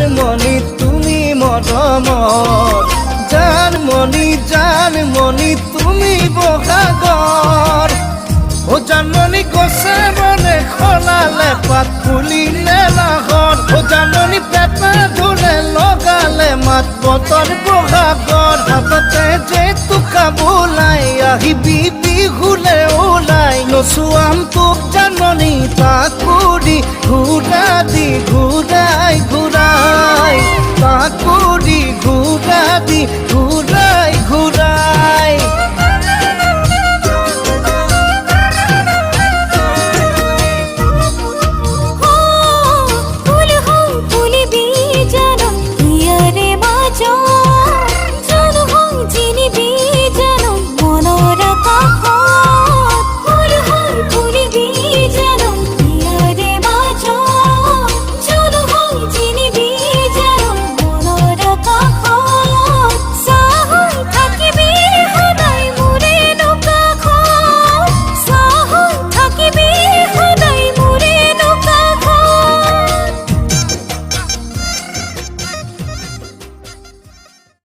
জানমণি তুমি মৰমৰ জানমণি তুমি বহাগৰ ও জানমণি গছে বনে খলালে পাত ফুলিলে লাহৰ ও জানমণি পেপা ধুলে লগালে মাত বতৰ বহাগৰ হাততে যে টোকা বোলাই আহিবি বিহুলে ওলাই নচুৱাম তোক জানমণি তাকুৰি ঘূৰা দি ঘূৰা